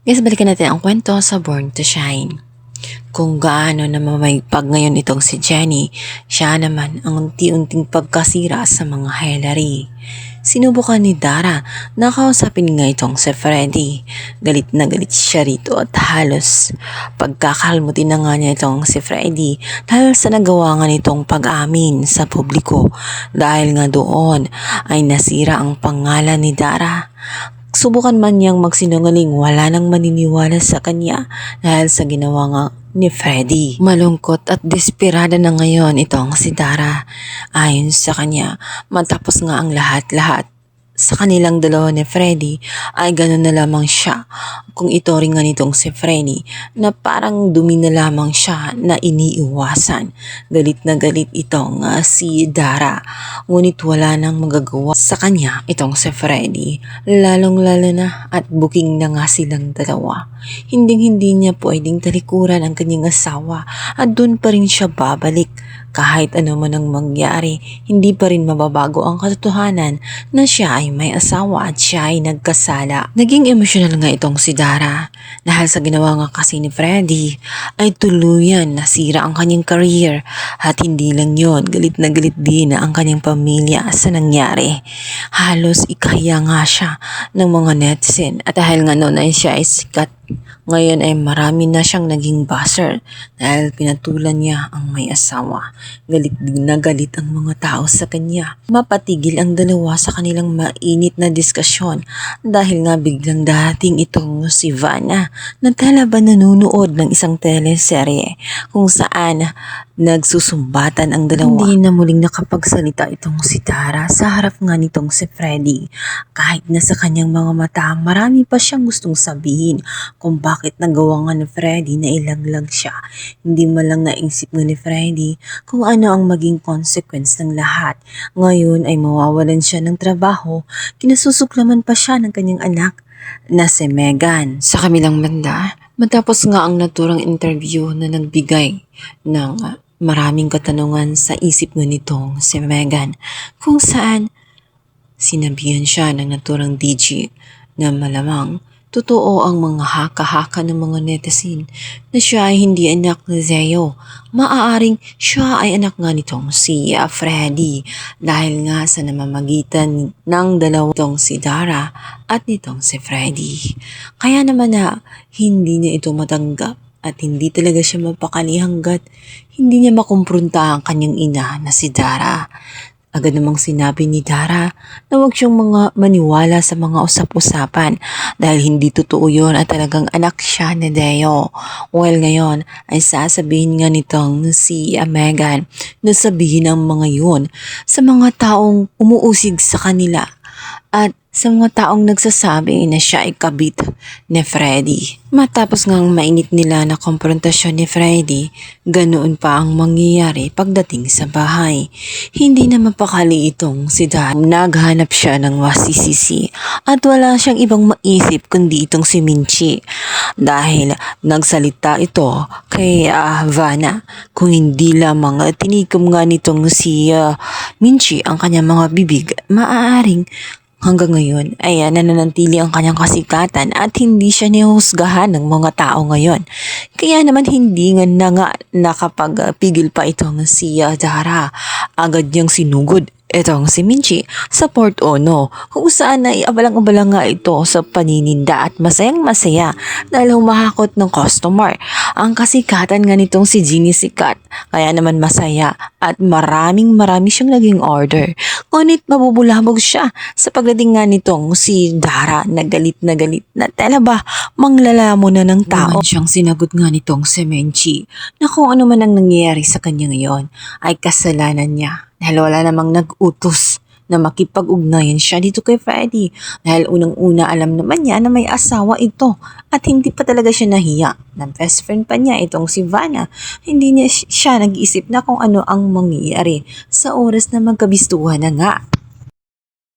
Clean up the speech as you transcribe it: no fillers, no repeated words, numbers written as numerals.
Guys, balikan natin ang kwento sa Born to Shine. Kung gaano na mamaypag ngayon itong si Jenny, siya naman ang unti-unting pagkasira sa mga Hillary. Sinubukan ni Dara na kausapin nga itong si Freddy. Galit na galit siya rito at halos pagkakalmutin na nga niya itong si Freddy dahil sa nagawa nga nitong pag-amin sa publiko. Dahil nga doon ay nasira ang pangalan ni Dara. Subukan man niyang magsinungaling, wala nang maniniwala sa kanya dahil sa ginawa nga ni Freddy. Malungkot at desperada na ngayon itong si Dara. Ayon sa kanya, matapos nga ang lahat-lahat sa kanilang dalawa ni Freddy ay gano'n na lamang siya kung ito rin nga nitong si Freddy na parang dumi na lamang siya na iniiwasan. Galit na galit itong si Dara, ngunit wala nang magagawa sa kanya itong si Freddy, lalong lalo na at booking na nga silang dalawa. Hindi niya pwedeng talikuran ang kanyang asawa at doon pa rin siya babalik. Kahit ano man ang mangyari, hindi pa rin mababago ang katotohanan na siya ay may asawa at siya ay nagkasala. Naging emosyonal nga itong si Dara dahil sa ginawa nga kasi ni Freddy ay tuluyan nasira ang kanyang career at hindi lang yon, galit na galit din ang kanyang pamilya sa nangyari. Halos ikahiya nga siya ng mga netizen at dahil nga noon ay siya ay sikat, ngayon ay marami na siyang naging buzzer dahil pinatulan niya ang may asawa. Galit na galit ang mga tao sa kanya. Mapatigil ang dalawa sa kanilang mainit na diskusyon dahil nga biglang dating itong si Vanna na tala ba nanonood ng isang teleserye kung saan nagsusumbatan ang dalawa. Hindi na muling nakapagsalita itong si Dara sa harap nga nitong si Freddy. Kahit na sa kanyang mga mata, marami pa siyang gustong sabihin kung bakit nagawa nga ni Freddy na ilaglag siya. Hindi man lang naisip nga ni Freddy kung ano ang maging consequence ng lahat. Ngayon ay mawawalan siya ng trabaho, kinasusuklaman pa siya ng kanyang anak na si Megan. Sa kamilang banda, matapos nga ang naturang interview na nagbigay ng maraming katanungan sa isip nga nitong si Megan, kung saan sinabihan siya ng naturang DJ na malamang totoo ang mga haka-haka ng mga netizen na siya ay hindi anak ni Zeo. Maaaring siya ay anak nga nitong si Freddy dahil nga sa namamagitan ng dalawang si Dara at nitong si Freddy. Kaya naman na hindi niya ito matanggap at hindi talaga siya mapakali hanggat hindi niya makumpronta ang kanyang ina na si Dara. Agad namang sinabi ni Dara na huwag siyang maniwala sa mga usap-usapan dahil hindi totoo yun at talagang anak siya ni Deo. Well, ngayon ay sasabihin nga nitong si Megan na sabihin ang mga yun sa mga taong umuusig sa kanila at sa mga taong nagsasabi na siya ay kabit ni Freddy. Matapos ngang mainit nila na komprontasyon ni Freddy, ganoon pa ang mangyayari pagdating sa bahay. Hindi na mapakali itong si Dan. Naghanap siya ng masisisi at wala siyang ibang maisip kundi itong si Minchi. Dahil nagsalita ito kay Vanna, kung hindi lamang tinikom nga nitong si Minchi ang kanyang mga bibig, maaaring hanggang ngayon ay nananatili ang kanyang kasikatan at hindi siya nihusgahan ng mga tao ngayon. Kaya naman hindi nga nakapagpigil pa itong si Dara. Agad niyang sinugod itong si Minchi sa Port Ono kung saan ay abalang-abalang nga ito sa panininda at masayang-masaya dahil humahakot ng customer. Ang kasikatan nga nitong si Ginny sikat, kaya naman masaya at marami siyang naging order. Ngunit mabubulabog siya sa pagdating nga nitong si Dara na galit na tela ba manglalamo na ng tao. Naman siyang sinagot nga nitong si Minchi na kung ano man ang nangyayari sa kanya ngayon ay kasalanan niya. Dahil wala namang nag-utos na makipag-ugnayan siya dito kay Freddy. Dahil unang-una alam naman niya na may asawa ito at hindi pa talaga siya nahiya. Na best friend pa niya itong si Vanna. Hindi niya siya nag-iisip na kung ano ang mangyayari sa oras na magkabistuhan na nga.